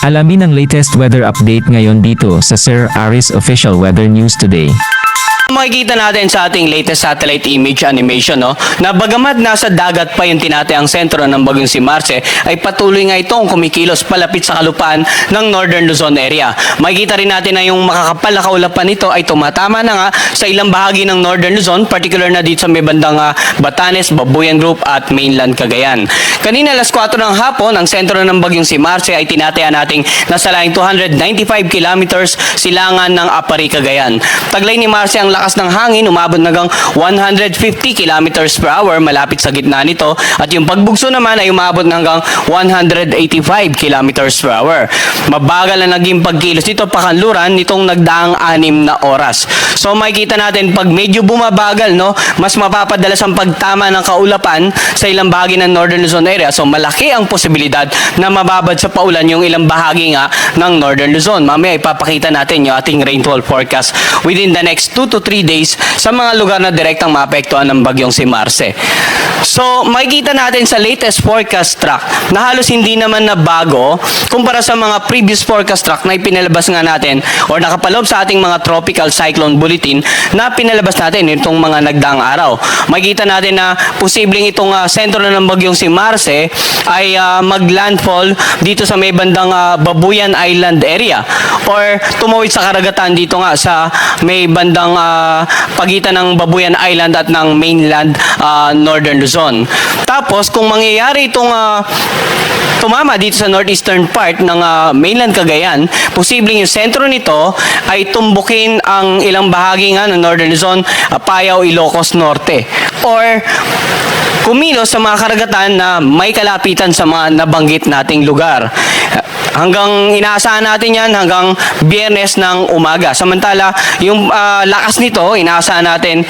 Alamin ang latest weather update ngayon dito sa Sir Aris Official Weather News Today. Makikita natin sa ating latest satellite image animation na bagamat nasa dagat pa yung tinatayang sentro ng bagyong si Marce, ay patuloy nga itong kumikilos palapit sa kalupaan ng Northern Luzon area. Makikita rin natin na yung makakapal na kaulapan nito ay tumatama na nga sa ilang bahagi ng Northern Luzon, particular na dito sa may bandang Batanes, Babuyan Group at mainland Cagayan. Kanina alas 4 ng hapon, ang sentro ng bagyong si Marce ay tinataya nating nasa laing 295 kilometers silangan ng Apari, Cagayan. Taglay ni Marce ang lakas ng hangin, umabot hanggang 150 kilometers per hour malapit sa gitna nito, at yung pagbugso naman ay umabot hanggang 185 kilometers per hour. Mabagal na naging pagkilos nito pakanluran nitong nagdaang 6 na oras. So makikita natin pag medyo bumabagal, mas mapapadalas ang pagtama ng kaulapan sa ilang bahagi ng Northern Luzon area. So malaki ang posibilidad na mababad sa paulan yung ilang bahagi nga ng Northern Luzon. Mamaya ipapakita natin yung ating rainfall forecast within the next 2 to 3 days sa mga lugar na direktang maapektuhan ng bagyong si Marce. So, makikita natin sa latest forecast track na halos hindi naman na bago kumpara sa mga previous forecast track na ipinalabas nga natin or nakapaloob sa ating mga tropical cyclone bulletin na pinalabas natin itong mga nagdaang araw. Makikita natin na posibleng itong sentro ng bagyong si Marce ay maglandfall dito sa may bandang Babuyan Island area or tumawid sa karagatan dito nga sa may bandang pagitan ng Babuyan Island at ng mainland Northern Luzon. Tapos kung mangyayari itong tumama dito sa northeastern part ng mainland Cagayan, posibleng yung sentro nito ay tumbukin ang ilang bahagi nga ng Northern Luzon, Apayao, Ilocos Norte, or kumilos sa mga karagatan na may kalapitan sa mga nabanggit nating lugar. Hanggang inaasahan natin yan hanggang Biyernes ng umaga. Samantala, yung lakas nito, inaasahan natin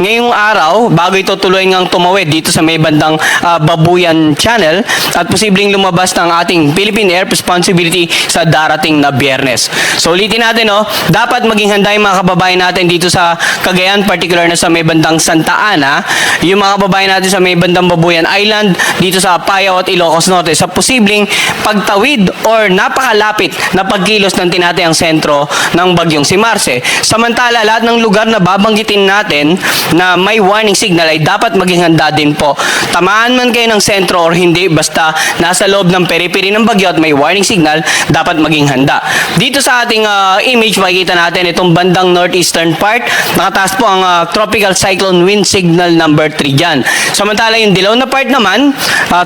ngayong araw, bago ito tuloy ngang tumawid dito sa may bandang Babuyan Channel, at posibleng lumabas ng ating Philippine Air Responsibility sa darating na Biyernes. So ulitin natin, dapat maging handa yung mga kababayan natin dito sa Cagayan, particular na sa may bandang Santa Ana, yung mga kababayan natin sa may bandang Babuyan Island, dito sa Apayao at Ilocos Norte, sa posibleng pagtawid or napakalapit na pagkilos ng tinatayang sentro ng bagyong si Marce. Samantala, lahat ng lugar na babanggitin natin na may warning signal ay dapat maging handa din po. Tamaan man kayo ng sentro or hindi, basta nasa loob ng periphery ng bagyo at may warning signal, dapat maging handa. Dito sa ating image, makikita natin itong bandang northeastern part, nakataas po ang tropical cyclone wind signal number 3 dyan. Samantala, yung dilaw na part naman,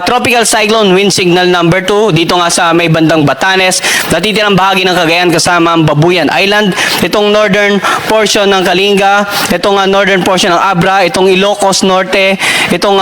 tropical cyclone wind signal number 2, dito nga sa may bandang Batanes, natitirang bahagi ng Cagayan kasama ang Babuyan Island, itong northern portion ng Kalinga, itong northern portion ng Abra, itong Ilocos Norte, itong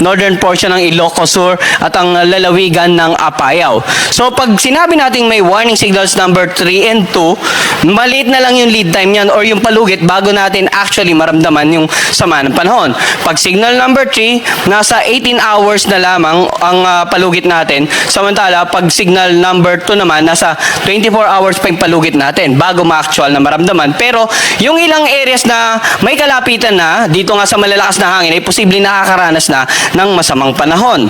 northern portion ng Ilocos Sur, at ang lalawigan ng Apayao. So pag sinabi nating may warning signals number 3 and 2, maliit na lang yung lead time yan or yung palugit bago natin actually maramdaman yung sama ng panahon. Pag signal number 3, nasa 18 hours na lamang ang palugit natin. Samantala, pag signal number 2 naman, nasa 24 hours pa yung palugit natin bago ma-actual na maramdaman. Pero yung ilang areas na may kalapitan na, dito nga sa malalakas na hangin, ay posibleng nakakaranas na ng masamang panahon.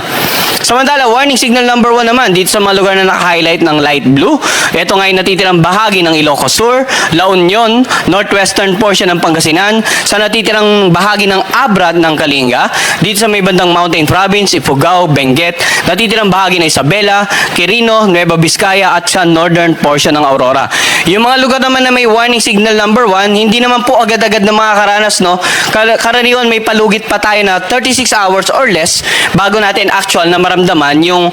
Samantala, warning signal number 1 naman, dito sa mga lugar na naka-highlight ng light blue. Ito nga ay natitirang bahagi ng Ilocos Sur, La Union, northwestern portion ng Pangasinan, sa natitirang bahagi ng Abra ng Kalinga, dito sa may bandang Mountain Province, Ifugao, Benguet, natitirang bahagi ng Isabela, Quirino, Nueva Vizcaya, at sa northern portion ng Aurora. Yung mga lugar naman na may warning signal number 1, hindi naman po agad-agad na makakaranas, Karaniwan may palugit pa tayo na 36 hours or less bago natin actual na maramdaman yung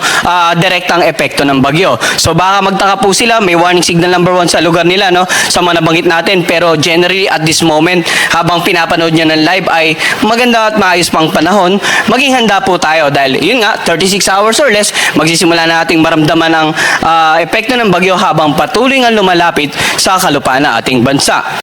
direktang epekto ng bagyo. So baka magtaka po sila, may warning signal number 1 sa lugar nila, sa mga nabanggit natin, pero generally at this moment, habang pinapanood nyo ng live ay maganda at maayos pang panahon, maging handa po tayo dahil yun nga, 36 hours or less, magsisimula na nating maramdaman ang epekto ng bagyo habang patuloy nga lumalapit sa kalupaan ng ating bansa.